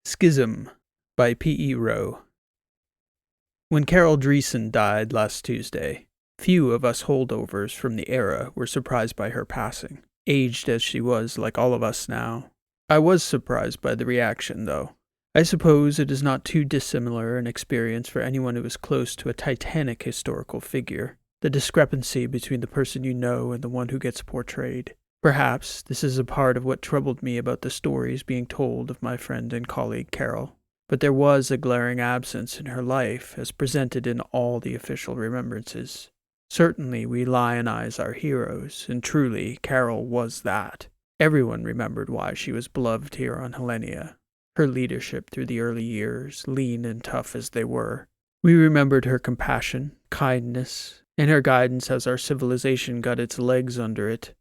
Schism by P.E. Rowe. When Carol Dreesen died last Tuesday, few of us holdovers from the era were surprised by her passing, aged as she was like all of us now. I was surprised by the reaction, though. I suppose it is not too dissimilar an experience for anyone who is close to a titanic historical figure, the discrepancy between the person you know and the one who gets portrayed. Perhaps this is a part of what troubled me about the stories being told of my friend and colleague Carol. But there was a glaring absence in her life as presented in all the official remembrances. Certainly we lionize our heroes, and truly Carol was that. Everyone remembered why she was beloved here on Hellenia. Her leadership through the early years, lean and tough as they were. We remembered her compassion, kindness, and her guidance as our civilization got its legs under it.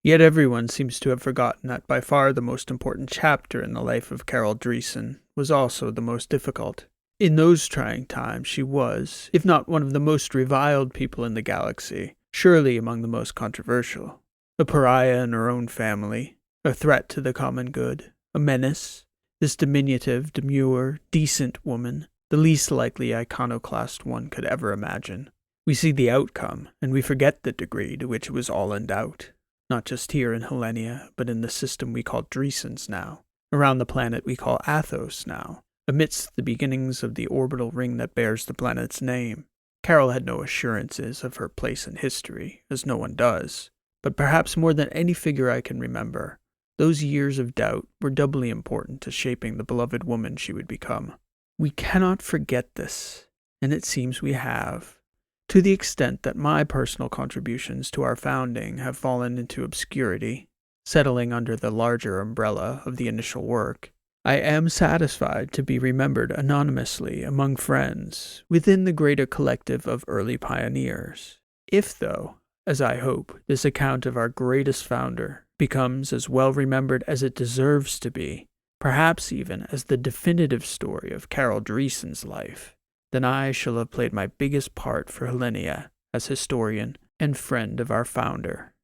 Yet everyone seems to have forgotten that by far the most important chapter in the life of Carol Dreesen was also the most difficult. In those trying times she was, if not one of the most reviled people in the galaxy, surely among the most controversial. A pariah in her own family, a threat to the common good, a menace. This diminutive, demure, decent woman, the least likely iconoclast one could ever imagine. We see the outcome, and we forget the degree to which it was all in doubt. Not just here in Hellenia, but in the system we call Dreesens now, around the planet we call Athos now, amidst the beginnings of the orbital ring that bears the planet's name. Carol had no assurances of her place in history, as no one does, but perhaps more than any figure I can remember, those years of doubt were doubly important to shaping the beloved woman she would become. We cannot forget this, and it seems we have. To the extent that my personal contributions to our founding have fallen into obscurity, settling under the larger umbrella of the initial work, I am satisfied to be remembered anonymously among friends within the greater collective of early pioneers. If, though, as I hope, this account of our greatest founder becomes as well remembered as it deserves to be, perhaps even as the definitive story of Carol Dreesen's life, then I shall have played my biggest part for Hellenia as historian and friend of our founder.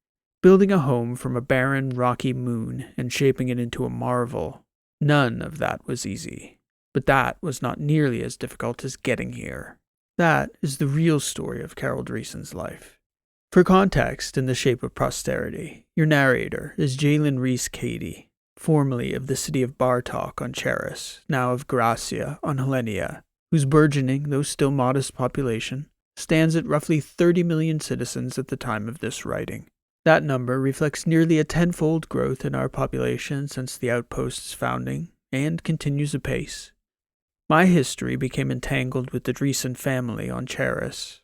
Building a home from a barren, rocky moon and shaping it into a marvel, none of that was easy. But that was not nearly as difficult as getting here. That is the real story of Carol Dreesen's life. For context in the shape of posterity, your narrator is Jalen Reese Cady, formerly of the city of Bartok on Charis, now of Gracia on Hellenia, whose burgeoning, though still modest population, stands at roughly 30 million citizens at the time of this writing. That number reflects nearly a tenfold growth in our population since the outpost's founding, and continues apace. My history became entangled with the Dreesen family on Charis.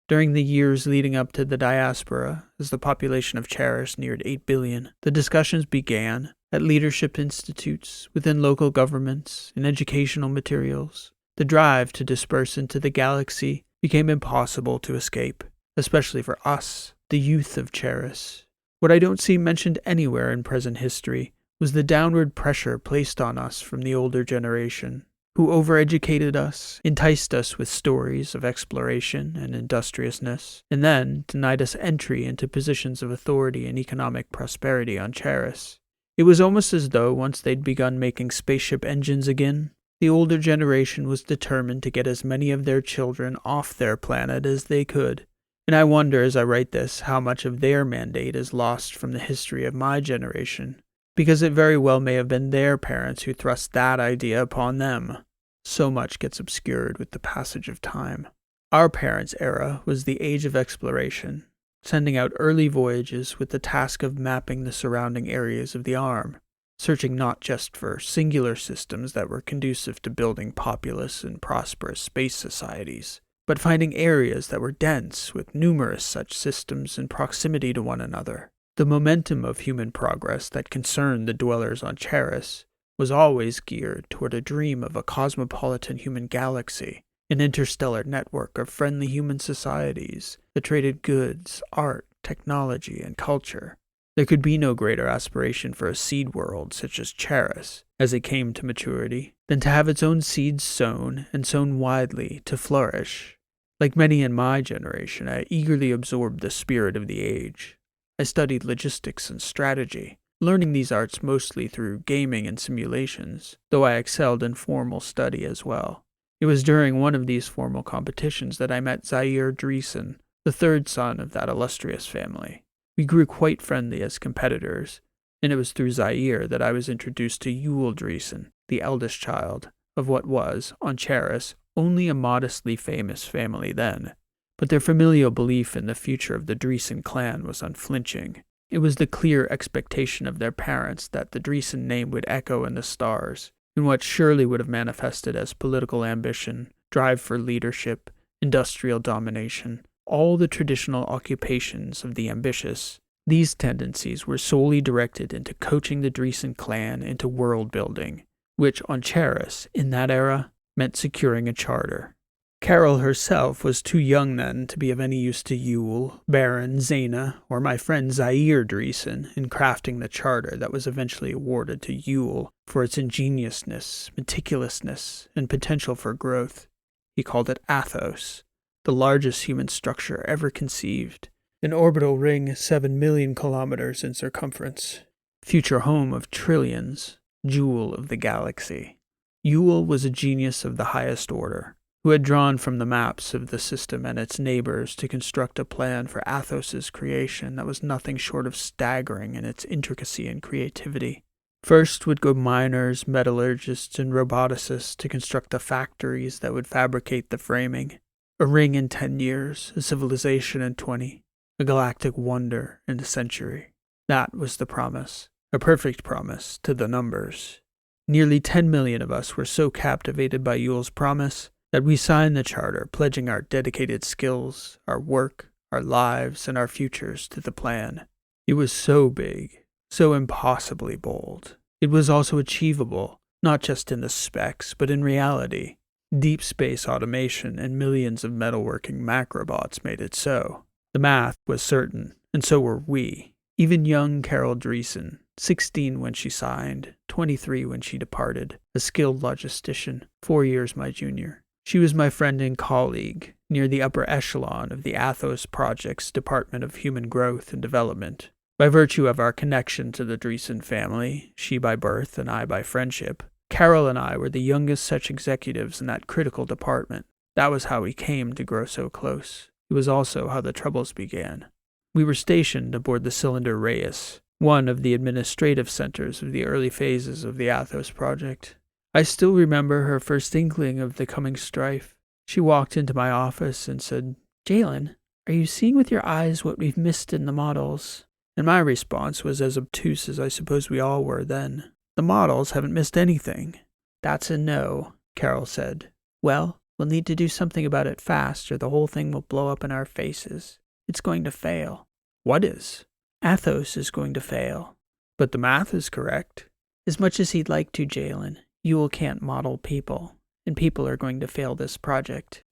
During the years leading up to the diaspora, as the population of Charis neared 8 billion, the discussions began at leadership institutes, within local governments, in educational materials. The drive to disperse into the galaxy became impossible to escape, especially for us, the youth of Charis. What I don't see mentioned anywhere in present history was the downward pressure placed on us from the older generation, who overeducated us, enticed us with stories of exploration and industriousness, and then denied us entry into positions of authority and economic prosperity on Charis. It was almost as though once they'd begun making spaceship engines again, the older generation was determined to get as many of their children off their planet as they could, and I wonder as I write this how much of their mandate is lost from the history of my generation, because it very well may have been their parents who thrust that idea upon them. So much gets obscured with the passage of time. Our parents' era was the age of exploration, sending out early voyages with the task of mapping the surrounding areas of the arm, searching not just for singular systems that were conducive to building populous and prosperous space societies, but finding areas that were dense with numerous such systems in proximity to one another. The momentum of human progress that concerned the dwellers on Charis was always geared toward a dream of a cosmopolitan human galaxy, an interstellar network of friendly human societies that traded goods, art, technology, and culture. There could be no greater aspiration for a seed world such as Charis, as it came to maturity, than to have its own seeds sown, and sown widely, to flourish. Like many in my generation, I eagerly absorbed the spirit of the age. I studied logistics and strategy, learning these arts mostly through gaming and simulations, though I excelled in formal study as well. It was during one of these formal competitions that I met Zaire Dreesen, the third son of that illustrious family. We grew quite friendly as competitors, and it was through Zaire that I was introduced to Yule Dreesen, the eldest child of what was, on Charis, only a modestly famous family then. But their familial belief in the future of the Dreesen clan was unflinching. It was the clear expectation of their parents that the Dreesen name would echo in the stars, in what surely would have manifested as political ambition, drive for leadership, industrial domination, all the traditional occupations of the ambitious. These tendencies were solely directed into coaching the Dreesen clan into world building, which on Charis, in that era, meant securing a charter. Carol herself was too young then to be of any use to Yule, Baron, Zaina, or my friend Zaire Dreesen in crafting the charter that was eventually awarded to Yule for its ingeniousness, meticulousness, and potential for growth. He called it Athos, the largest human structure ever conceived, an orbital ring 7 million kilometers in circumference, future home of trillions, jewel of the galaxy. Yule was a genius of the highest order, who had drawn from the maps of the system and its neighbors to construct a plan for Athos's creation that was nothing short of staggering in its intricacy and creativity. First would go miners, metallurgists, and roboticists to construct the factories that would fabricate the framing. A ring in 10 years, a civilization in 20, a galactic wonder in a century. That was the promise, a perfect promise to the numbers. Nearly 10 million of us were so captivated by Yule's promise that we signed the charter, pledging our dedicated skills, our work, our lives, and our futures to the plan. It was so big, so impossibly bold. It was also achievable, not just in the specs, but in reality. Deep space automation and millions of metalworking macrobots made it so. The math was certain, and so were we. Even young Carol Dreesen, 16 when she signed, 23 when she departed, a skilled logistician, 4 years my junior. She was my friend and colleague, near the upper echelon of the Athos Project's Department of Human Growth and Development. By virtue of our connection to the Dreesen family, she by birth and I by friendship, Carol and I were the youngest such executives in that critical department. That was how we came to grow so close. It was also how the troubles began. We were stationed aboard the Cylinder Reyes, one of the administrative centers of the early phases of the Athos Project. I still remember her first inkling of the coming strife. She walked into my office and said, "Jalen, are you seeing with your eyes what we've missed in the models?" And my response was as obtuse as I suppose we all were then. "The models haven't missed anything." "That's a no," Carol said. "Well, we'll need to do something about it fast or the whole thing will blow up in our faces. It's going to fail." "What is?" "Athos is going to fail." "But the math is correct." "As much as he'd like to, Jalen. Yule can't model people, and people are going to fail this project."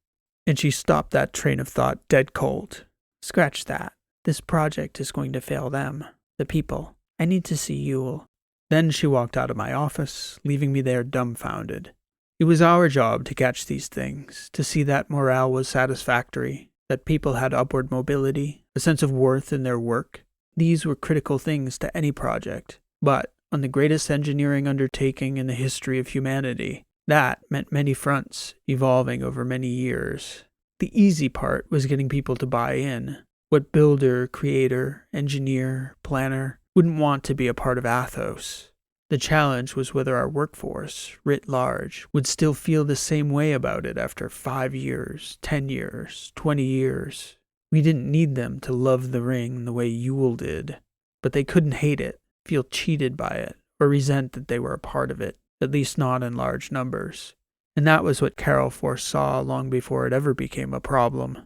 And she stopped that train of thought dead cold. "Scratch that. This project is going to fail them, the people. I need to see Yule." Then she walked out of my office, leaving me there dumbfounded. It was our job to catch these things, to see that morale was satisfactory, that people had upward mobility, a sense of worth in their work. These were critical things to any project, but on the greatest engineering undertaking in the history of humanity, that meant many fronts, evolving over many years. The easy part was getting people to buy in. What builder, creator, engineer, planner wouldn't want to be a part of Athos? The challenge was whether our workforce, writ large, would still feel the same way about it after 5 years, 10 years, 20 years. We didn't need them to love the ring the way Yule did, but they couldn't hate it, feel cheated by it, or resent that they were a part of it, at least not in large numbers. And that was what Carol foresaw long before it ever became a problem.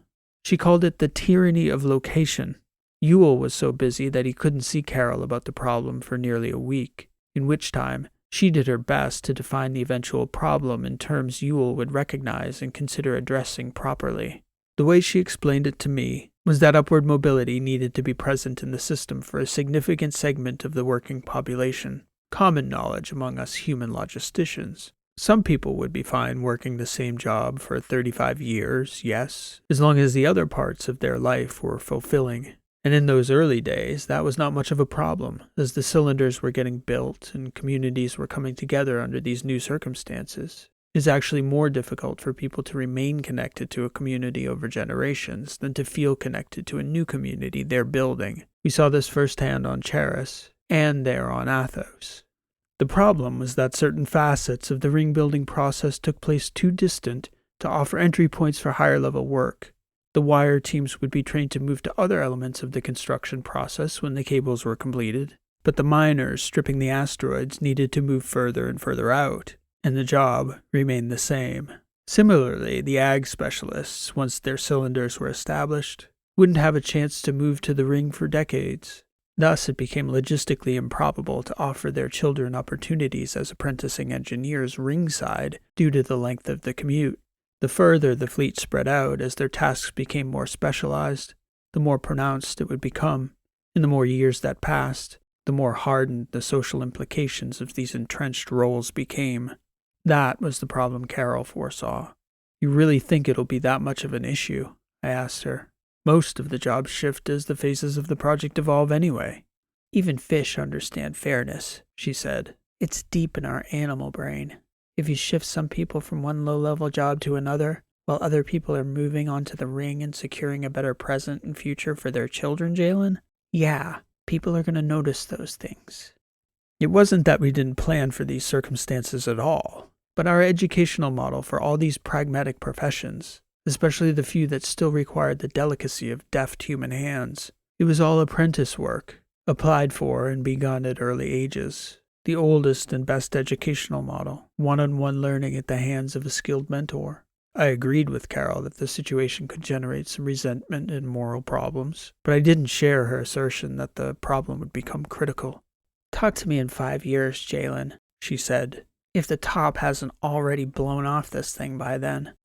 She called it the tyranny of location. Yule was so busy that he couldn't see Carol about the problem for nearly a week, in which time she did her best to define the eventual problem in terms Yule would recognize and consider addressing properly. The way she explained it to me was that upward mobility needed to be present in the system for a significant segment of the working population, common knowledge among us human logisticians. Some people would be fine working the same job for 35 years, yes, as long as the other parts of their life were fulfilling. And in those early days, that was not much of a problem, as the cylinders were getting built and communities were coming together under these new circumstances. It's actually more difficult for people to remain connected to a community over generations than to feel connected to a new community they're building. We saw this firsthand on Charis, and there on Athos. The problem was that certain facets of the ring-building process took place too distant to offer entry points for higher-level work. The wire teams would be trained to move to other elements of the construction process when the cables were completed, but the miners stripping the asteroids needed to move further and further out, and the job remained the same. Similarly, the ag specialists, once their cylinders were established, wouldn't have a chance to move to the ring for decades. Thus, it became logistically improbable to offer their children opportunities as apprenticing engineers ringside due to the length of the commute. The further the fleet spread out as their tasks became more specialized, the more pronounced it would become. In the more years that passed, the more hardened the social implications of these entrenched roles became. That was the problem Carol foresaw. "You really think it'll be that much of an issue?" I asked her. "Most of the jobs shift as the phases of the project evolve anyway." "Even fish understand fairness," she said. "It's deep in our animal brain. If you shift some people from one low-level job to another, while other people are moving onto the ring and securing a better present and future for their children, Jalen, yeah, people are going to notice those things." It wasn't that we didn't plan for these circumstances at all, but our educational model for all these pragmatic professions, especially the few that still required the delicacy of deft human hands, it was all apprentice work, applied for and begun at early ages. The oldest and best educational model, one-on-one learning at the hands of a skilled mentor. I agreed with Carol that the situation could generate some resentment and moral problems, but I didn't share her assertion that the problem would become critical. "Talk to me in 5 years, Jalen," she said, "if the top hasn't already blown off this thing by then."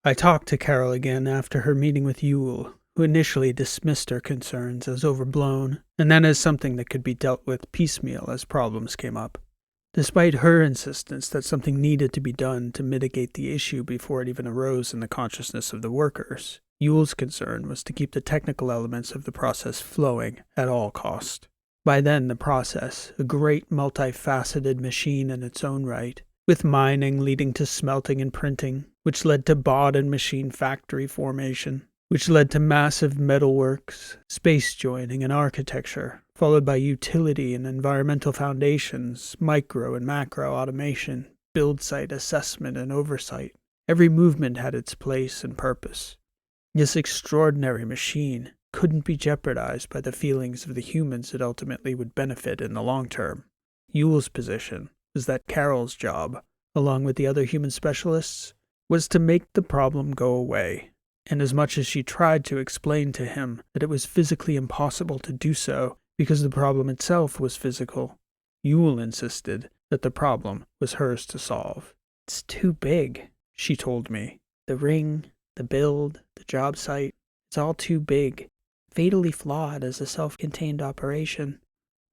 I talked to Carol again after her meeting with Yule, who initially dismissed her concerns as overblown, and then as something that could be dealt with piecemeal as problems came up. Despite her insistence that something needed to be done to mitigate the issue before it even arose in the consciousness of the workers, Yule's concern was to keep the technical elements of the process flowing at all cost. By then, the process, a great multifaceted machine in its own right, with mining leading to smelting and printing, which led to bot and machine factory formation, which led to massive metalworks, space joining and architecture, followed by utility and environmental foundations, micro and macro automation, build site assessment and oversight. Every movement had its place and purpose. This extraordinary machine couldn't be jeopardized by the feelings of the humans it ultimately would benefit in the long term. Yule's position was that Carol's job, along with the other human specialists, was to make the problem go away. And as much as she tried to explain to him that it was physically impossible to do so because the problem itself was physical, Yule insisted that the problem was hers to solve. "It's too big," she told me. "The ring, the build, the job site, it's all too big, fatally flawed as a self-contained operation."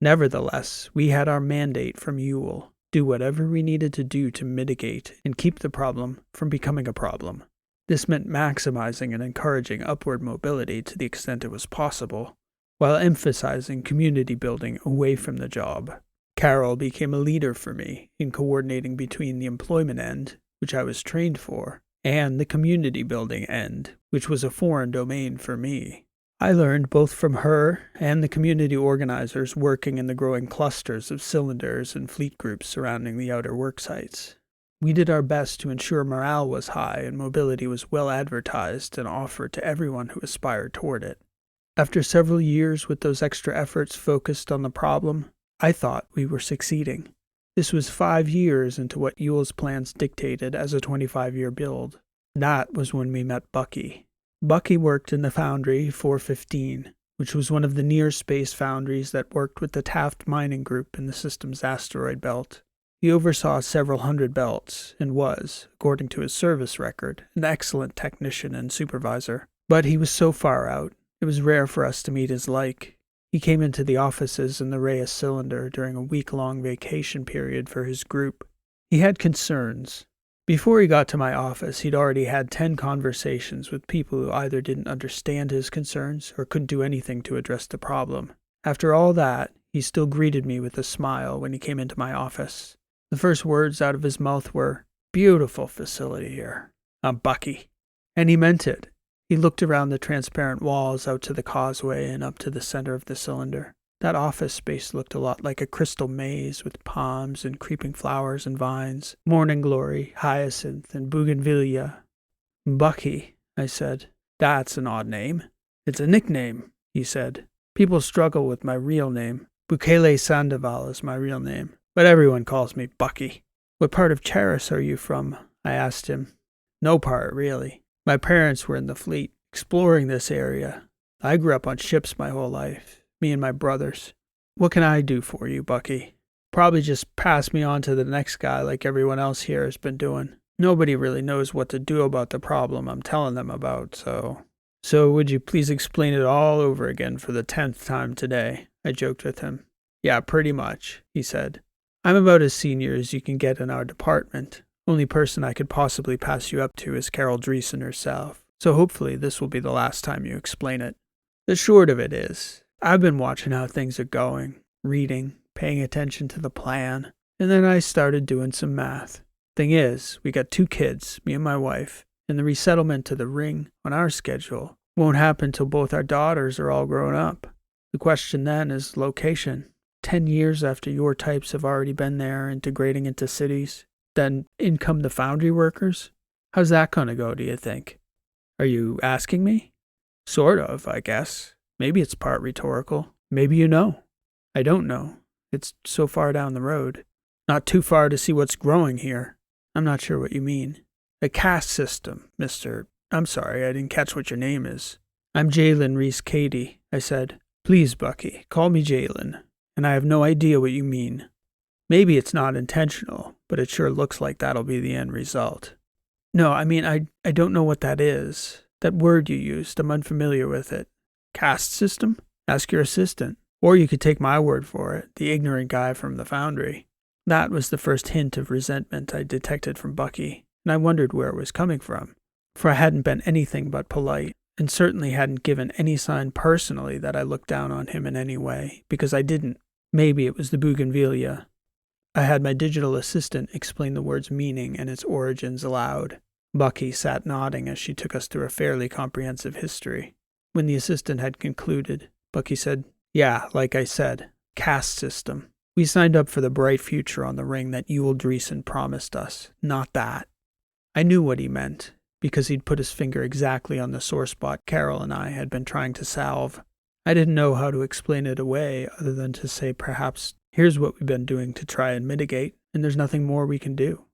Nevertheless, we had our mandate from Yule, do whatever we needed to do to mitigate and keep the problem from becoming a problem. This meant maximizing and encouraging upward mobility to the extent it was possible, while emphasizing community building away from the job. Carol became a leader for me in coordinating between the employment end, which I was trained for, and the community building end, which was a foreign domain for me. I learned both from her and the community organizers working in the growing clusters of cylinders and fleet groups surrounding the outer work sites. We did our best to ensure morale was high and mobility was well advertised and offered to everyone who aspired toward it. After several years with those extra efforts focused on the problem, I thought we were succeeding. This was 5 years into what Yule's plans dictated as a 25-year build. That was when we met Bucky. Bucky worked in the Foundry 415, which was one of the near-space foundries that worked with the Taft mining group in the system's asteroid belt. He oversaw several hundred belts and was, according to his service record, an excellent technician and supervisor. But he was so far out, it was rare for us to meet his like. He came into the offices in the Reyes cylinder during a week-long vacation period for his group. He had concerns. Before he got to my office, he'd already had 10 conversations with people who either didn't understand his concerns or couldn't do anything to address the problem. After all that, he still greeted me with a smile when he came into my office. The first words out of his mouth were, "Beautiful facility here. I'm Bucky." And he meant it. He looked around the transparent walls out to the causeway and up to the center of the cylinder. That office space looked a lot like a crystal maze with palms and creeping flowers and vines, morning glory, hyacinth, and bougainvillea. "Bucky," I said. "That's an odd name." "It's a nickname," he said. "People struggle with my real name. Bukele Sandoval is my real name, but everyone calls me Bucky." "What part of Charis are you from?" I asked him. "No part, really. My parents were in the fleet, exploring this area. I grew up on ships my whole life, me and my brothers." "What can I do for you, Bucky?" "Probably just pass me on to the next guy like everyone else here has been doing. Nobody really knows what to do about the problem I'm telling them about, so would you please explain it all over again for the 10th time today?" I joked with him. "Yeah, pretty much," he said. "I'm about as senior as you can get in our department. Only person I could possibly pass you up to is Carol Dreesen herself, so hopefully this will be the last time you explain it. The short of it is, I've been watching how things are going, reading, paying attention to the plan, and then I started doing some math. Thing is, we got 2 kids, me and my wife, and the resettlement to the ring on our schedule won't happen till both our daughters are all grown up. The question then is location. 10 years after your types have already been there, integrating into cities. Then in come the foundry workers? How's that going to go, do you think?" "Are you asking me?" "Sort of, I guess. Maybe it's part rhetorical. Maybe you know." "I don't know. It's so far down the road. Not too far to see what's growing here." "I'm not sure what you mean." "A caste system, I'm sorry, I didn't catch what your name is." "I'm Jalen Reese-Cady," I said. "Please, Bucky, call me Jalen. And I have no idea what you mean. Maybe it's not intentional, but it sure looks like that'll be the end result." "No, I mean, I don't know what that is. That word you used, I'm unfamiliar with it." "Caste system? Ask your assistant. Or you could take my word for it, the ignorant guy from the foundry." That was the first hint of resentment I detected from Bucky, and I wondered where it was coming from, for I hadn't been anything but polite, and certainly hadn't given any sign personally that I looked down on him in any way, because I didn't. Maybe it was the bougainvillea. I had my digital assistant explain the word's meaning and its origins aloud. Bucky sat nodding as she took us through a fairly comprehensive history. When the assistant had concluded, Bucky said, "Yeah, like I said, caste system. We signed up for the bright future on the ring that Ewell Dreesen promised us, not that." I knew what he meant, because he'd put his finger exactly on the sore spot Carol and I had been trying to salve. I didn't know how to explain it away other than to say perhaps, "Here's what we've been doing to try and mitigate, and there's nothing more we can do."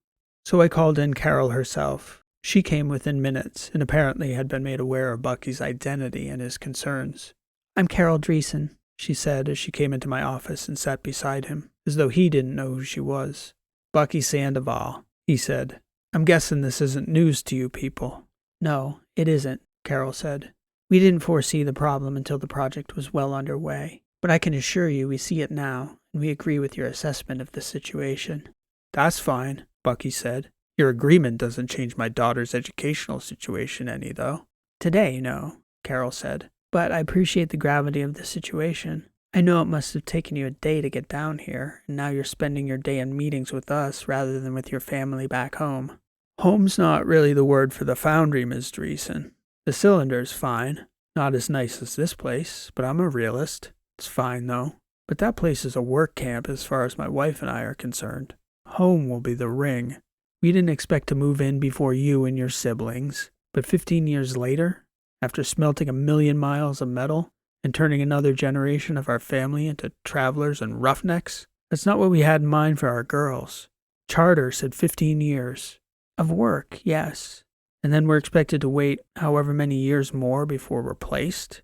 So I called in Carol herself. She came within minutes, and apparently had been made aware of Bucky's identity and his concerns. "I'm Carol Dreesen," she said as she came into my office and sat beside him, as though he didn't know who she was. "Bucky Sandoval," he said. "I'm guessing this isn't news to you people." "No, it isn't," Carol said. "We didn't foresee the problem until the project was well underway. But I can assure you we see it now, and we agree with your assessment of the situation." "That's fine," Bucky said. "Your agreement doesn't change my daughter's educational situation any, though." "Today, no," Carol said. "But I appreciate the gravity of the situation. I know it must have taken you a day to get down here, and now you're spending your day in meetings with us rather than with your family back home." "Home's not really the word for the foundry, Ms. Dreesen. The cylinder's fine. Not as nice as this place, but I'm a realist. It's fine, though. But that place is a work camp as far as my wife and I are concerned. Home will be the ring. We didn't expect to move in before you and your siblings, but 15 years later, after smelting 1,000,000 miles of metal and turning another generation of our family into travelers and roughnecks, that's not what we had in mind for our girls. Charter said 15 years. Of work, yes. And then we're expected to wait however many years more before we're placed."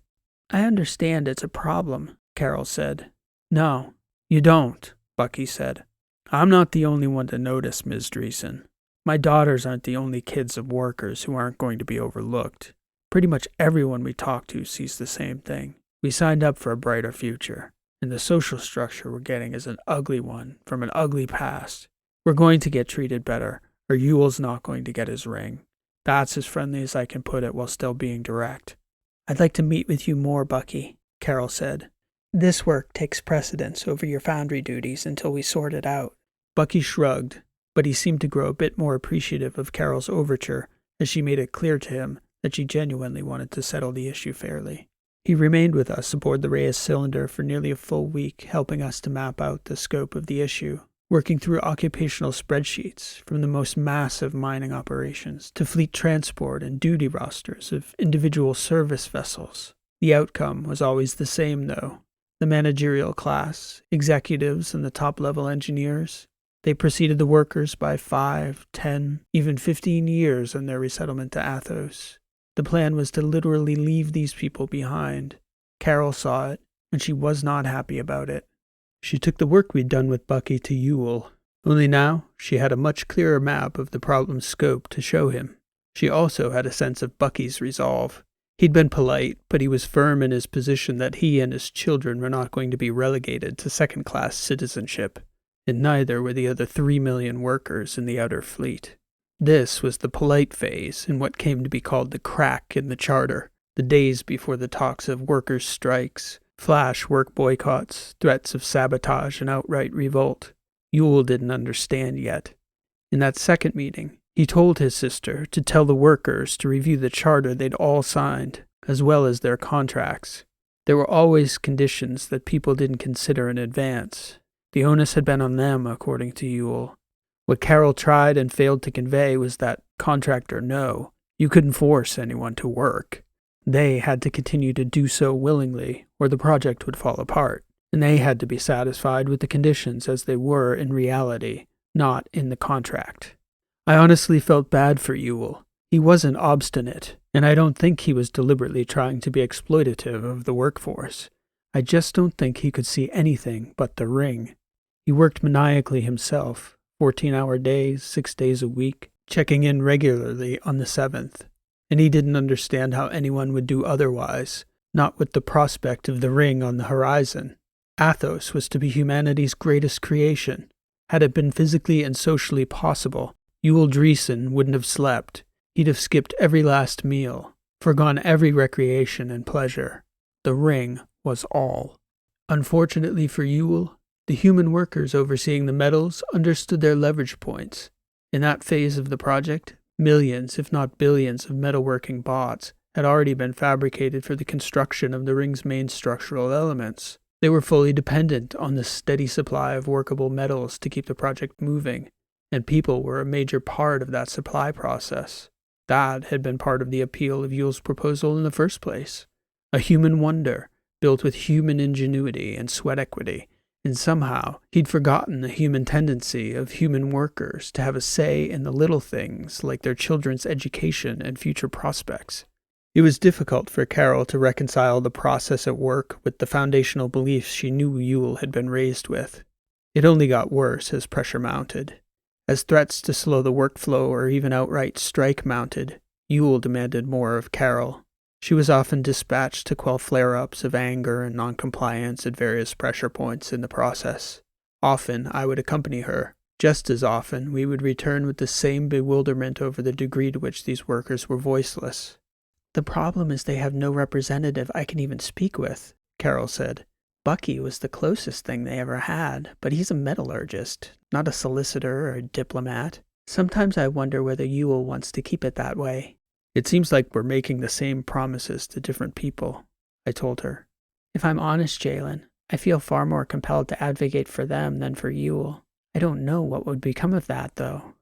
"I understand it's a problem," Carol said. "No, you don't," Bucky said. "I'm not the only one to notice, Ms. Dreesen. My daughters aren't the only kids of workers who aren't going to be overlooked. Pretty much everyone we talk to sees the same thing. We signed up for a brighter future, and the social structure we're getting is an ugly one from an ugly past. We're going to get treated better. or Yule's not going to get his ring. That's as friendly as I can put it while still being direct. I'd like to meet with you more, Bucky, Carol said. This work takes precedence over your foundry duties until we sort it out. Bucky shrugged, but he seemed to grow a bit more appreciative of Carol's overture as she made it clear to him that she genuinely wanted to settle the issue fairly. He remained with us aboard the Reyes cylinder for nearly a full week, helping us to map out the scope of the issue, working through occupational spreadsheets from the most massive mining operations to fleet transport and duty rosters of individual service vessels. The outcome was always the same, though. The managerial class, executives, and the top-level engineers, they preceded the workers by 5, 10, even 15 years in their resettlement to Athos. The plan was to literally leave these people behind. Carol saw it, and she was not happy about it. She took the work we'd done with Bucky to Yule, only now she had a much clearer map of the problem's scope to show him. She also had a sense of Bucky's resolve. He'd been polite, but he was firm in his position that he and his children were not going to be relegated to second-class citizenship, and neither were the other 3 million workers in the outer fleet. This was the polite phase in what came to be called the crack in the charter, the days before the talks of workers' strikes, flash work boycotts, threats of sabotage, and outright revolt. Yule didn't understand yet. In that second meeting, he told his sister to tell the workers to review the charter they'd all signed, as well as their contracts. There were always conditions that people didn't consider in advance. The onus had been on them, according to Yule. What Carol tried and failed to convey was that, contract or no, you couldn't force anyone to work. They had to continue to do so willingly, or the project would fall apart, and they had to be satisfied with the conditions as they were in reality, not in the contract. I honestly felt bad for Yule. He wasn't obstinate, and I don't think he was deliberately trying to be exploitative of the workforce. I just don't think he could see anything but the ring. He worked maniacally himself, 14-hour days, 6 days a week, checking in regularly on the 7th. And he didn't understand how anyone would do otherwise, not with the prospect of the ring on the horizon. Athos was to be humanity's greatest creation. Had it been physically and socially possible, Yule Dreesen wouldn't have slept. He'd have skipped every last meal, forgone every recreation and pleasure. The ring was all. Unfortunately for Yule, the human workers overseeing the metals understood their leverage points. In that phase of the project, millions, if not billions, of metalworking bots had already been fabricated for the construction of the ring's main structural elements. They were fully dependent on the steady supply of workable metals to keep the project moving, and people were a major part of that supply process. That had been part of the appeal of Yule's proposal in the first place. A human wonder, built with human ingenuity and sweat equity, and somehow he'd forgotten the human tendency of human workers to have a say in the little things like their children's education and future prospects. It was difficult for Carol to reconcile the process at work with the foundational beliefs she knew Yule had been raised with. It only got worse as pressure mounted. As threats to slow the workflow or even outright strike mounted, Yule demanded more of Carol. She was often dispatched to quell flare-ups of anger and noncompliance at various pressure points in the process. Often I would accompany her. Just as often we would return with the same bewilderment over the degree to which these workers were voiceless. The problem is they have no representative I can even speak with, Carol said. Bucky was the closest thing they ever had, but he's a metallurgist, not a solicitor or a diplomat. Sometimes I wonder whether Yule wants to keep it that way. It seems like we're making the same promises to different people, I told her. If I'm honest, Jalen, I feel far more compelled to advocate for them than for Yule. I don't know what would become of that, though.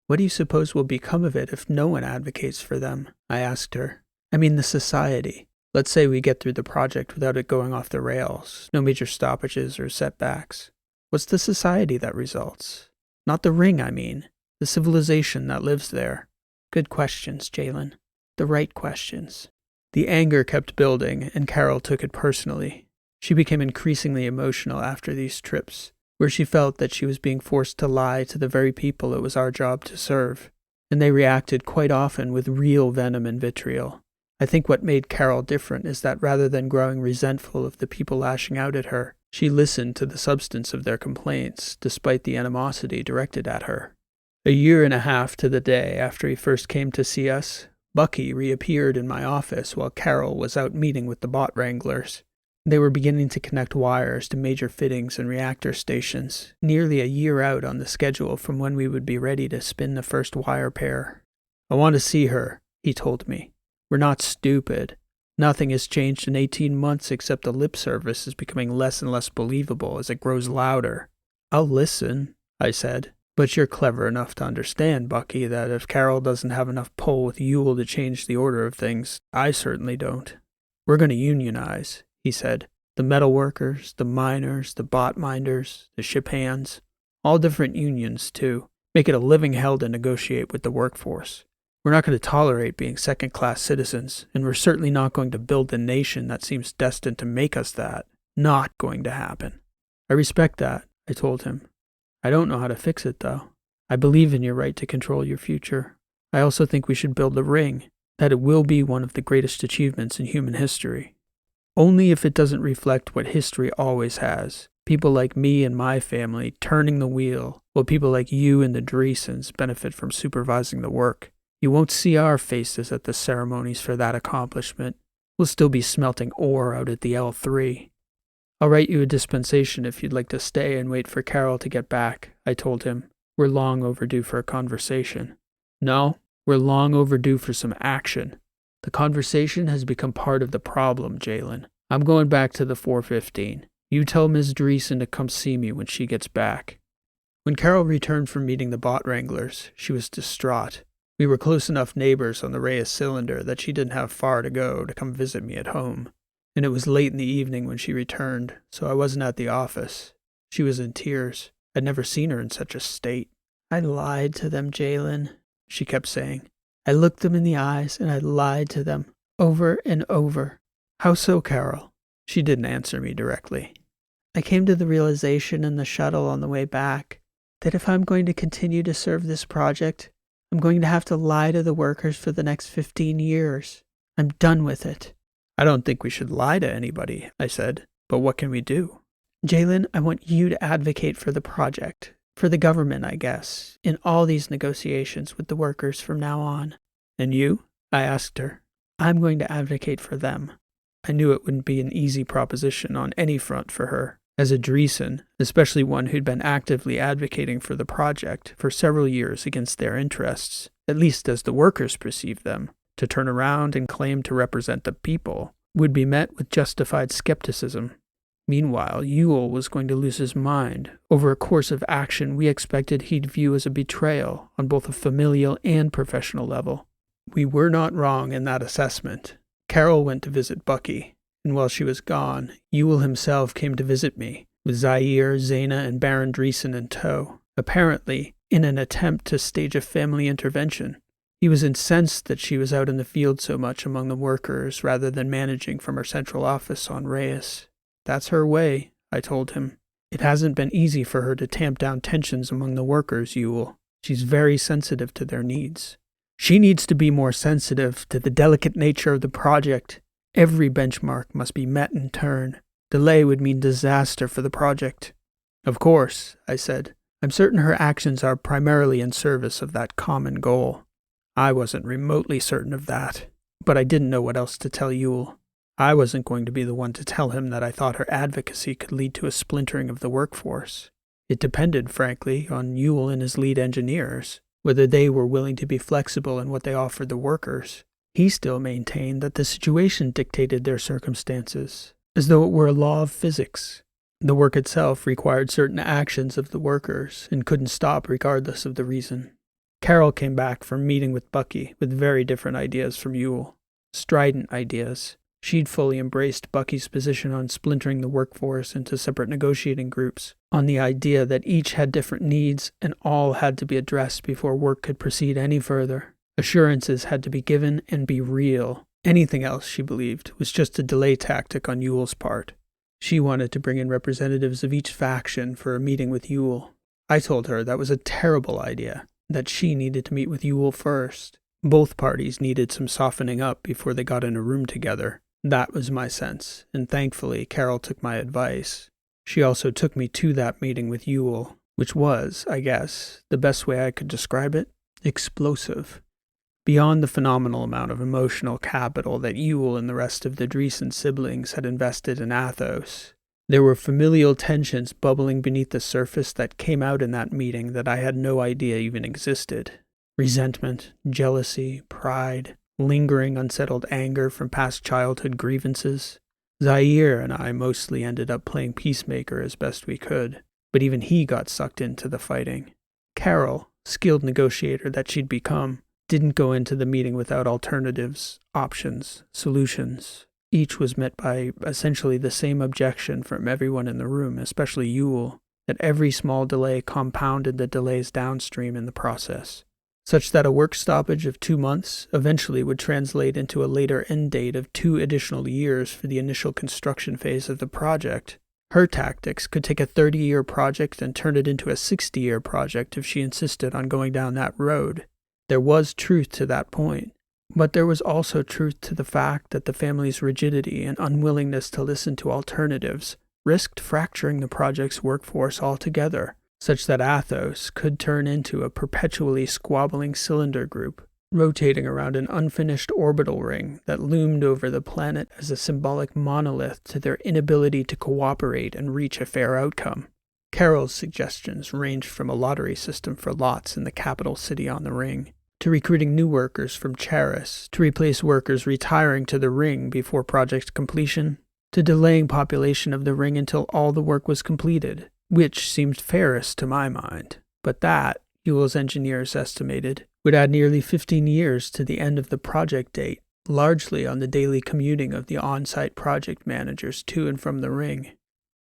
What do you suppose will become of it if no one advocates for them? I asked her. I mean the society. Let's say we get through the project without it going off the rails, no major stoppages or setbacks. What's the society that results? Not the ring, I mean. The civilization that lives there. Good questions, Jalen. The right questions. The anger kept building, and Carol took it personally. She became increasingly emotional after these trips, where she felt that she was being forced to lie to the very people it was our job to serve, and they reacted quite often with real venom and vitriol. I think what made Carol different is that rather than growing resentful of the people lashing out at her, she listened to the substance of their complaints, despite the animosity directed at her. A year and a half to the day after he first came to see us, Bucky reappeared in my office while Carol was out meeting with the bot wranglers. They were beginning to connect wires to major fittings and reactor stations, nearly a year out on the schedule from when we would be ready to spin the first wire pair. "I want to see her," he told me. "We're not stupid. Nothing has changed in 18 months except the lip service is becoming less and less believable as it grows louder." "I'll listen," I said. "But you're clever enough to understand, Bucky, that if Carol doesn't have enough pull with Ewell to change the order of things, I certainly don't. We're going to unionize," he said. "The metal workers, the miners, the bot minders, the ship hands. All different unions, too. Make it a living hell to negotiate with the workforce. We're not going to tolerate being second-class citizens, and we're certainly not going to build the nation that seems destined to make us that. Not going to happen." "I respect that," I told him. "I don't know how to fix it, though. I believe in your right to control your future. I also think we should build a ring, that it will be one of the greatest achievements in human history. Only if it doesn't reflect what history always has. People like me and my family turning the wheel, while people like you and the Dreesens benefit from supervising the work. You won't see our faces at the ceremonies for that accomplishment. We'll still be smelting ore out at the L3. "I'll write you a dispensation if you'd like to stay and wait for Carol to get back," I told him. "We're long overdue for a conversation." "No, we're long overdue for some action. The conversation has become part of the problem, Jalen. I'm going back to the 415. You tell Ms. Dreesen to come see me when she gets back." When Carol returned from meeting the bot wranglers, she was distraught. We were close enough neighbors on the Reyes cylinder that she didn't have far to go to come visit me at home. And it was late in the evening when she returned, so I wasn't at the office. She was in tears. I'd never seen her in such a state. "I lied to them, Jalen," she kept saying. "I looked them in the eyes, and I lied to them, over and over." "How so, Carol?" She didn't answer me directly. "I came to the realization in the shuttle on the way back that if I'm going to continue to serve this project, I'm going to have to lie to the workers for the next 15 years. I'm done with it." "I don't think we should lie to anybody," I said. "But what can we do?" "Jalen, I want you to advocate for the project. For the government, I guess, in all these negotiations with the workers from now on." "And you?" I asked her. "I'm going to advocate for them." I knew it wouldn't be an easy proposition on any front for her. As a Dreesen, especially one who'd been actively advocating for the project for several years against their interests, at least as the workers perceived them, to turn around and claim to represent the people would be met with justified skepticism. Meanwhile, Ewell was going to lose his mind over a course of action we expected he'd view as a betrayal on both a familial and professional level. We were not wrong in that assessment. Carol went to visit Bucky, and while she was gone, Ewell himself came to visit me, with Zaire, Zaina, and Baron Dreesen in tow, apparently in an attempt to stage a family intervention. He was incensed that she was out in the field so much among the workers rather than managing from her central office on Reyes. "That's her way," I told him. "It hasn't been easy for her to tamp down tensions among the workers, Ewell. She's very sensitive to their needs. She needs to be more sensitive to the delicate nature of the project. Every benchmark must be met in turn. Delay would mean disaster for the project." "Of course," I said. "I'm certain her actions are primarily in service of that common goal." I wasn't remotely certain of that, but I didn't know what else to tell Ewell. I wasn't going to be the one to tell him that I thought her advocacy could lead to a splintering of the workforce. It depended, frankly, on Ewell and his lead engineers, whether they were willing to be flexible in what they offered the workers. He still maintained that the situation dictated their circumstances, as though it were a law of physics. The work itself required certain actions of the workers and couldn't stop regardless of the reason. Carol came back from meeting with Bucky with very different ideas from Ewell. Strident ideas. She'd fully embraced Bucky's position on splintering the workforce into separate negotiating groups, on the idea that each had different needs and all had to be addressed before work could proceed any further. Assurances had to be given and be real. Anything else, she believed, was just a delay tactic on Ewell's part. She wanted to bring in representatives of each faction for a meeting with Ewell. I told her that was a terrible idea, that she needed to meet with Ewell first. Both parties needed some softening up before they got in a room together. That was my sense, and thankfully Carol took my advice. She also took me to that meeting with Ewell, which was, I guess, the best way I could describe it, explosive. Beyond the phenomenal amount of emotional capital that Yule and the rest of the Dreesen siblings had invested in Athos, there were familial tensions bubbling beneath the surface that came out in that meeting that I had no idea even existed. Resentment, jealousy, pride, lingering unsettled anger from past childhood grievances. Zaire and I mostly ended up playing peacemaker as best we could, but even he got sucked into the fighting. Carol, skilled negotiator that she'd become, didn't go into the meeting without alternatives, options, solutions. Each was met by essentially the same objection from everyone in the room, especially Yule, that every small delay compounded the delays downstream in the process, such that a work stoppage of 2 months eventually would translate into a later end date of 2 additional years for the initial construction phase of the project. Her tactics could take a 30-year project and turn it into a 60-year project if she insisted on going down that road. There was truth to that point. But there was also truth to the fact that the family's rigidity and unwillingness to listen to alternatives risked fracturing the project's workforce altogether, such that Athos could turn into a perpetually squabbling cylinder group, rotating around an unfinished orbital ring that loomed over the planet as a symbolic monolith to their inability to cooperate and reach a fair outcome. Carol's suggestions ranged from a lottery system for lots in the capital city on the ring, to recruiting new workers from Charis to replace workers retiring to the ring before project completion, to delaying population of the ring until all the work was completed, which seemed fairest to my mind. But that, Yule's engineers estimated, would add nearly 15 years to the end of the project date, largely on the daily commuting of the on-site project managers to and from the ring.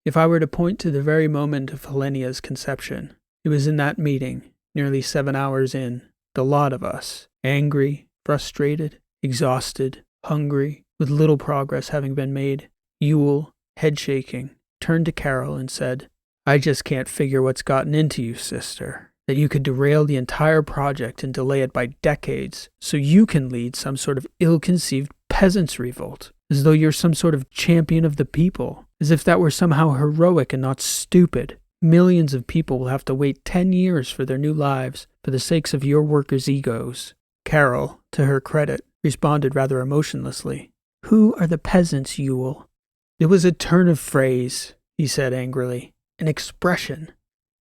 If I were to point to the very moment of Helenia's conception, it was in that meeting, nearly 7 hours in. The lot of us, angry, frustrated, exhausted, hungry, with little progress having been made, Yule, head shaking, turned to Carol and said, "I just can't figure what's gotten into you, sister, that you could derail the entire project and delay it by decades so you can lead some sort of ill-conceived peasants' revolt, as though you're some sort of champion of the people, as if that were somehow heroic and not stupid. Millions of people will have to wait 10 years for their new lives for the sakes of your workers' egos." Carol, to her credit, responded rather emotionlessly. "Who are the peasants, Yule?" "It was a turn of phrase," he said angrily. "An expression."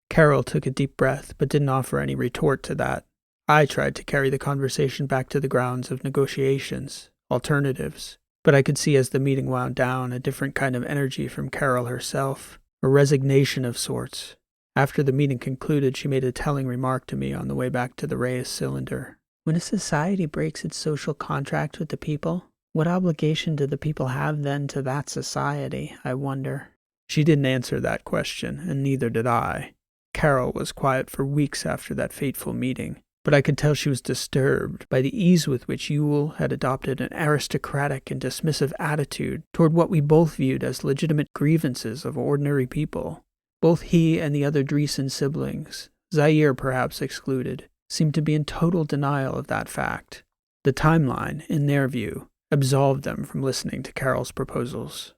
Carol took a deep breath, but didn't offer any retort to that. I tried to carry the conversation back to the grounds of negotiations, alternatives, but I could see as the meeting wound down a different kind of energy from Carol herself. A resignation of sorts. After the meeting concluded, she made a telling remark to me on the way back to the Reyes cylinder. "When a society breaks its social contract with the people, what obligation do the people have then to that society, I wonder?" She didn't answer that question, and neither did I. Carol was quiet for weeks after that fateful meeting, but I could tell she was disturbed by the ease with which Yule had adopted an aristocratic and dismissive attitude toward what we both viewed as legitimate grievances of ordinary people. Both he and the other Dreesen siblings, Zaire perhaps excluded, seemed to be in total denial of that fact. The timeline, in their view, absolved them from listening to Carol's proposals.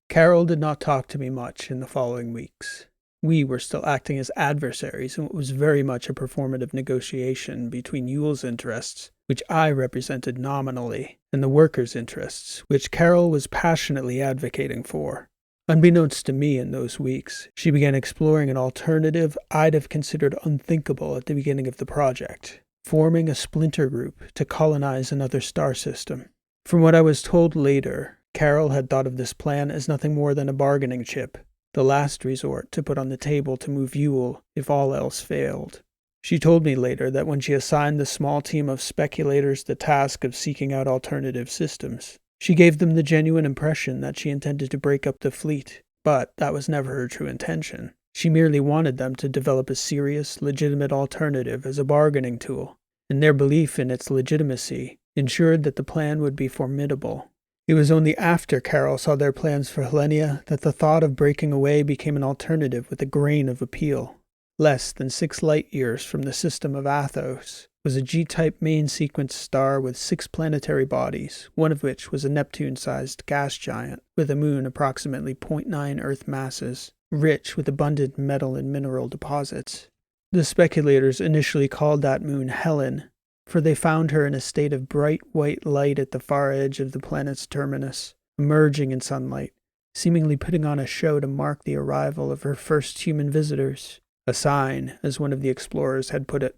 Carol did not talk to me much in the following weeks. We were still acting as adversaries in what was very much a performative negotiation between Yule's interests, which I represented nominally, and the workers' interests, which Carol was passionately advocating for. Unbeknownst to me in those weeks, she began exploring an alternative I'd have considered unthinkable at the beginning of the project, forming a splinter group to colonize another star system. From what I was told later, Carol had thought of this plan as nothing more than a bargaining chip, the last resort to put on the table to move Yule if all else failed. She told me later that when she assigned the small team of speculators the task of seeking out alternative systems, she gave them the genuine impression that she intended to break up the fleet, but that was never her true intention. She merely wanted them to develop a serious, legitimate alternative as a bargaining tool, and their belief in its legitimacy ensured that the plan would be formidable. It was only after Carol saw their plans for Helenia that the thought of breaking away became an alternative with a grain of appeal. Less than 6 light-years from the system of Athos was a G-type main sequence star with 6 planetary bodies, one of which was a Neptune-sized gas giant with a moon approximately 0.9 Earth masses. rich with abundant metal and mineral deposits. The speculators initially called that moon Helen, for they found her in a state of bright white light at the far edge of the planet's terminus, emerging in sunlight, seemingly putting on a show to mark the arrival of her first human visitors. A sign, as one of the explorers had put it.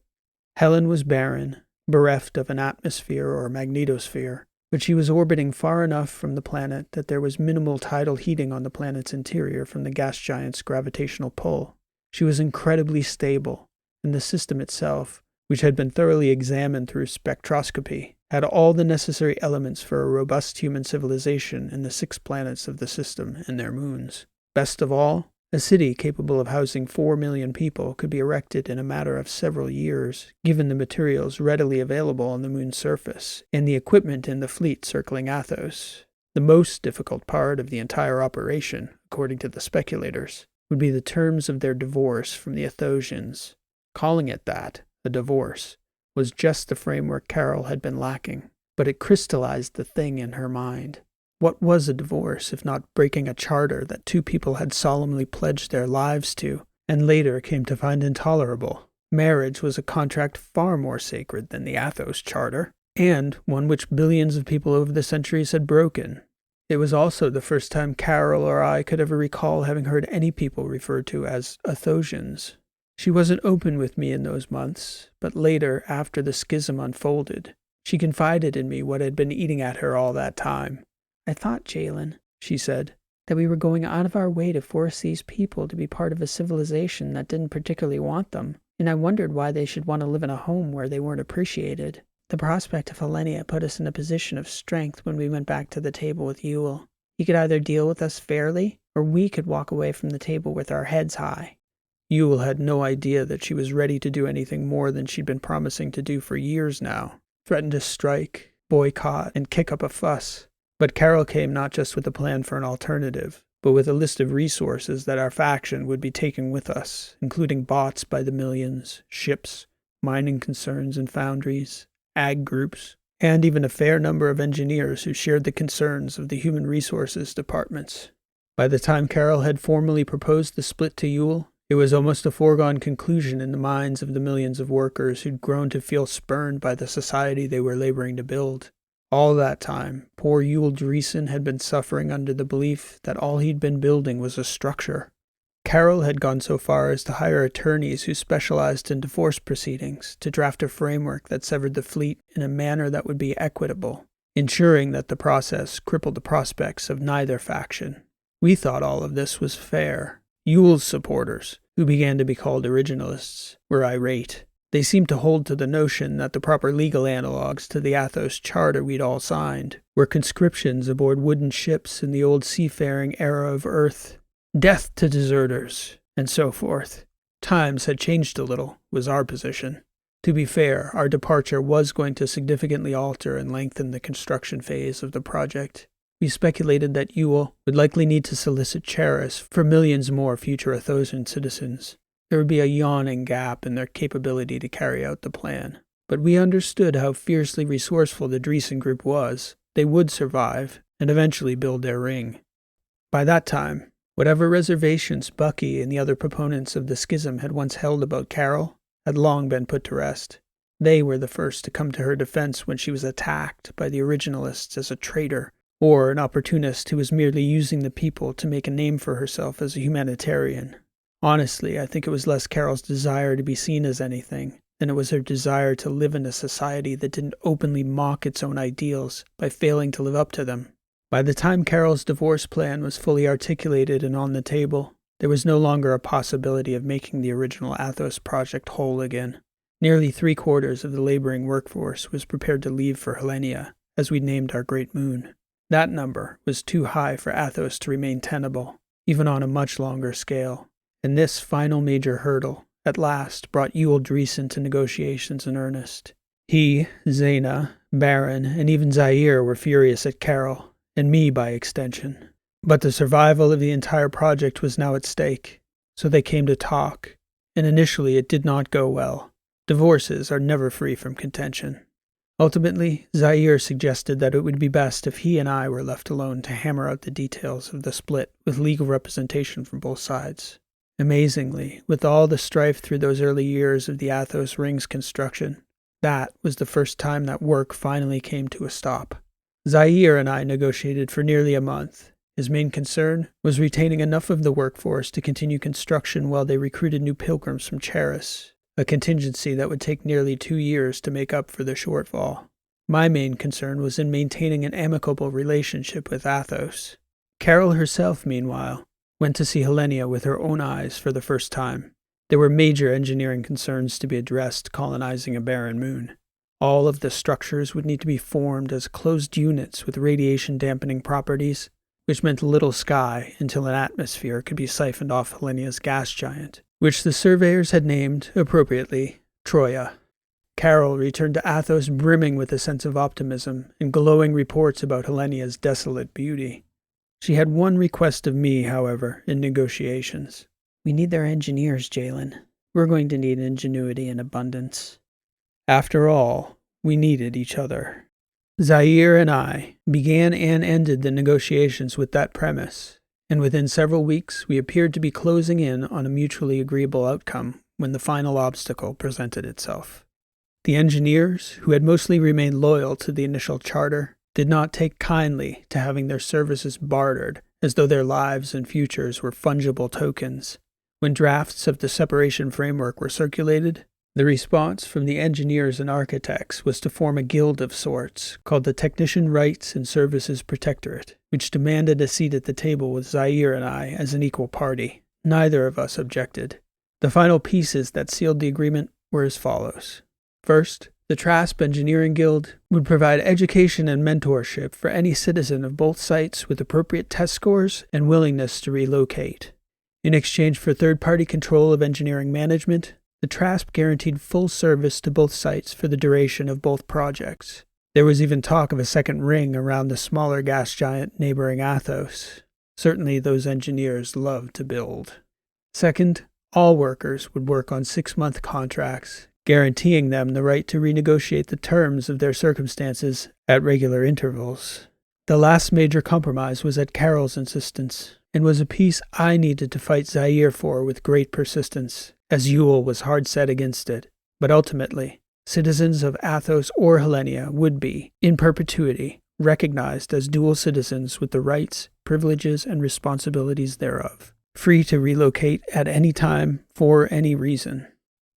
Helen was barren, bereft of an atmosphere or magnetosphere, but she was orbiting far enough from the planet that there was minimal tidal heating on the planet's interior from the gas giant's gravitational pull. She was incredibly stable, and the system itself, which had been thoroughly examined through spectroscopy, had all the necessary elements for a robust human civilization in the 6 planets of the system and their moons. Best of all, a city capable of housing 4 million people could be erected in a matter of several years, given the materials readily available on the moon's surface and the equipment in the fleet circling Athos. The most difficult part of the entire operation, according to the speculators, would be the terms of their divorce from the Athosians. Calling it that, a divorce, was just the framework Carol had been lacking, but it crystallized the thing in her mind. What was a divorce if not breaking a charter that 2 people had solemnly pledged their lives to, and later came to find intolerable? Marriage was a contract far more sacred than the Athos Charter, and one which billions of people over the centuries had broken. It was also the first time Carol or I could ever recall having heard any people referred to as Athosians. She wasn't open with me in those months, but later, after the schism unfolded, she confided in me what had been eating at her all that time. "I thought, Jalen," she said, "that we were going out of our way to force these people to be part of a civilization that didn't particularly want them, and I wondered why they should want to live in a home where they weren't appreciated. The prospect of Helenia put us in a position of strength when we went back to the table with Yule. He could either deal with us fairly, or we could walk away from the table with our heads high." Yule had no idea that she was ready to do anything more than she'd been promising to do for years now. Threaten to strike, boycott, and kick up a fuss. But Carol came not just with a plan for an alternative, but with a list of resources that our faction would be taking with us, including bots by the millions, ships, mining concerns and foundries, ag groups, and even a fair number of engineers who shared the concerns of the human resources departments. By the time Carol had formally proposed the split to Yule, it was almost a foregone conclusion in the minds of the millions of workers who'd grown to feel spurned by the society they were laboring to build. All that time, poor Yule Dreesen had been suffering under the belief that all he'd been building was a structure. Carol had gone so far as to hire attorneys who specialized in divorce proceedings to draft a framework that severed the fleet in a manner that would be equitable, ensuring that the process crippled the prospects of neither faction. We thought all of this was fair. Yule's supporters, who began to be called originalists, were irate. They seemed to hold to the notion that the proper legal analogues to the Athos Charter we'd all signed were conscriptions aboard wooden ships in the old seafaring era of Earth, death to deserters, and so forth. Times had changed a little, was our position. To be fair, our departure was going to significantly alter and lengthen the construction phase of the project. We speculated that Yule would likely need to solicit Charis for millions more future Athosian citizens. There would be a yawning gap in their capability to carry out the plan. But we understood how fiercely resourceful the Dreesen group was. They would survive, and eventually build their ring. By that time, whatever reservations Bucky and the other proponents of the schism had once held about Carol had long been put to rest. They were the first to come to her defense when she was attacked by the originalists as a traitor, or an opportunist who was merely using the people to make a name for herself as a humanitarian. Honestly, I think it was less Carol's desire to be seen as anything than it was her desire to live in a society that didn't openly mock its own ideals by failing to live up to them. By the time Carol's divorce plan was fully articulated and on the table, there was no longer a possibility of making the original Athos project whole again. Nearly 3/4 of the laboring workforce was prepared to leave for Helenia, as we'd named our great moon. That number was too high for Athos to remain tenable, even on a much longer scale. And this final major hurdle, at last, brought Yule Dreesen to negotiations in earnest. He, Zaina, Baron, and even Zaire were furious at Carol, and me by extension. But the survival of the entire project was now at stake, so they came to talk, and initially it did not go well. Divorces are never free from contention. Ultimately, Zaire suggested that it would be best if he and I were left alone to hammer out the details of the split with legal representation from both sides. Amazingly, with all the strife through those early years of the Athos Rings construction, that was the first time that work finally came to a stop. Zaire and I negotiated for nearly a month. His main concern was retaining enough of the workforce to continue construction while they recruited new pilgrims from Charis, a contingency that would take nearly 2 years to make up for the shortfall. My main concern was in maintaining an amicable relationship with Athos. Carol herself, meanwhile, went to see Helenia with her own eyes for the first time. There were major engineering concerns to be addressed colonizing a barren moon. All of the structures would need to be formed as closed units with radiation-dampening properties, which meant little sky until an atmosphere could be siphoned off Helenia's gas giant, which the surveyors had named, appropriately, Troia. Carol returned to Athos brimming with a sense of optimism and glowing reports about Helenia's desolate beauty. She had one request of me, however, in negotiations. "We need their engineers, Jalen. We're going to need ingenuity in abundance." After all, we needed each other. Zaire and I began and ended the negotiations with that premise, and within several weeks we appeared to be closing in on a mutually agreeable outcome when the final obstacle presented itself. The engineers, who had mostly remained loyal to the initial charter, did not take kindly to having their services bartered as though their lives and futures were fungible tokens. When drafts of the separation framework were circulated, the response from the engineers and architects was to form a guild of sorts called the Technician Rights and Services Protectorate, which demanded a seat at the table with Zaire and I as an equal party. Neither of us objected. The final pieces that sealed the agreement were as follows. First, the Trasp Engineering Guild would provide education and mentorship for any citizen of both sites with appropriate test scores and willingness to relocate. In exchange for third-party control of engineering management, the Trasp guaranteed full service to both sites for the duration of both projects. There was even talk of a second ring around the smaller gas giant neighboring Athos. Certainly those engineers loved to build. Second, all workers would work on 6-month contracts, guaranteeing them the right to renegotiate the terms of their circumstances at regular intervals. The last major compromise was at Carol's insistence, and was a piece I needed to fight Zaire for with great persistence, as Yule was hard set against it. But ultimately, citizens of Athos or Helenia would be, in perpetuity, recognized as dual citizens with the rights, privileges, and responsibilities thereof, free to relocate at any time for any reason.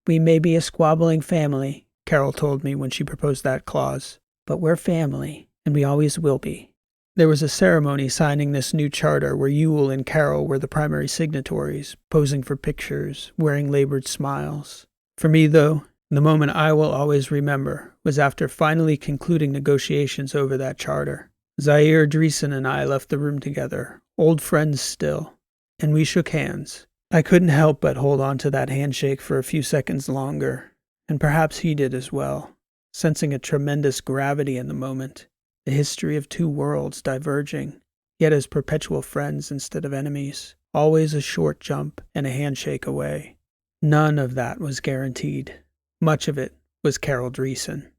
"We may be a squabbling family," Carol told me when she proposed that clause, "but we're family, and we always will be." There was a ceremony signing this new charter where Yule and Carol were the primary signatories, posing for pictures, wearing labored smiles. For me, though, the moment I will always remember was after finally concluding negotiations over that charter. Zaire Dreesen and I left the room together, old friends still, and we shook hands. I couldn't help but hold on to that handshake for a few seconds longer, and perhaps he did as well, sensing a tremendous gravity in the moment. The history of two worlds diverging, yet as perpetual friends instead of enemies, always a short jump and a handshake away. None of that was guaranteed. Much of it was Carol Dreesen.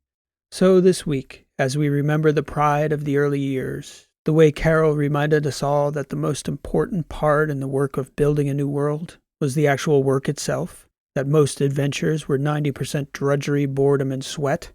So this week, as we remember the pride of the early years, the way Carol reminded us all that the most important part in the work of building a new world was the actual work itself, that most adventures were 90% drudgery, boredom, and sweat,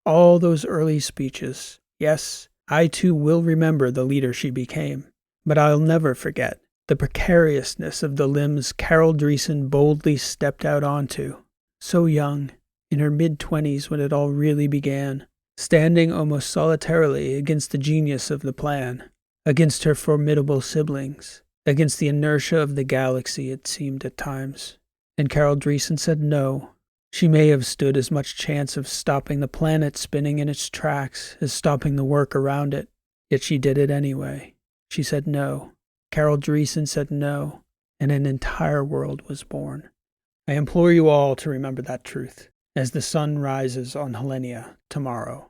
all those early speeches. Yes, I too will remember the leader she became, but I'll never forget the precariousness of the limbs Carol Dreesen boldly stepped out onto, so young, in her mid-20s when it all really began, standing almost solitarily against the genius of the plan, against her formidable siblings, against the inertia of the galaxy, it seemed at times. And Carol Dreesen said no. She may have stood as much chance of stopping the planet spinning in its tracks as stopping the work around it, yet she did it anyway. She said no. Carol Dreesen said no, and an entire world was born. I implore you all to remember that truth as the sun rises on Helenia tomorrow.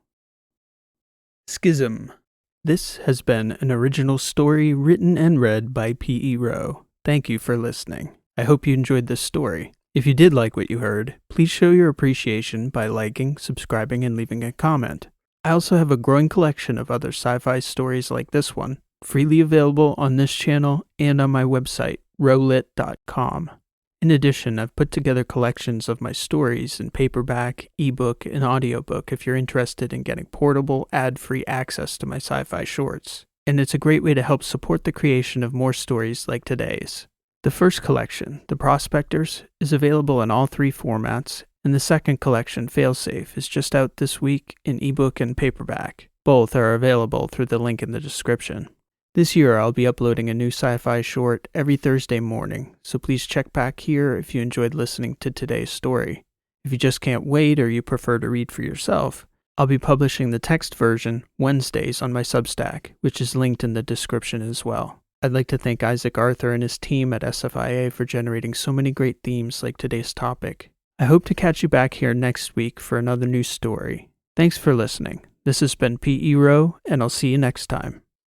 Schism. This has been an original story written and read by P.E. Rowe. Thank you for listening. I hope you enjoyed this story. If you did like what you heard, please show your appreciation by liking, subscribing, and leaving a comment. I also have a growing collection of other sci-fi stories like this one, freely available on this channel and on my website, rowlit.com. In addition, I've put together collections of my stories in paperback, ebook, and audiobook if you're interested in getting portable, ad-free access to my sci-fi shorts. And it's a great way to help support the creation of more stories like today's. The first collection, The Prospectors, is available in all 3 formats, and the second collection, Failsafe, is just out this week in ebook and paperback. Both are available through the link in the description. This year I'll be uploading a new sci-fi short every Thursday morning, so please check back here if you enjoyed listening to today's story. If you just can't wait or you prefer to read for yourself, I'll be publishing the text version Wednesdays on my Substack, which is linked in the description as well. I'd like to thank Isaac Arthur and his team at SFIA for generating so many great themes like today's topic. I hope to catch you back here next week for another new story. Thanks for listening. This has been P.E. Rowe, and I'll see you next time.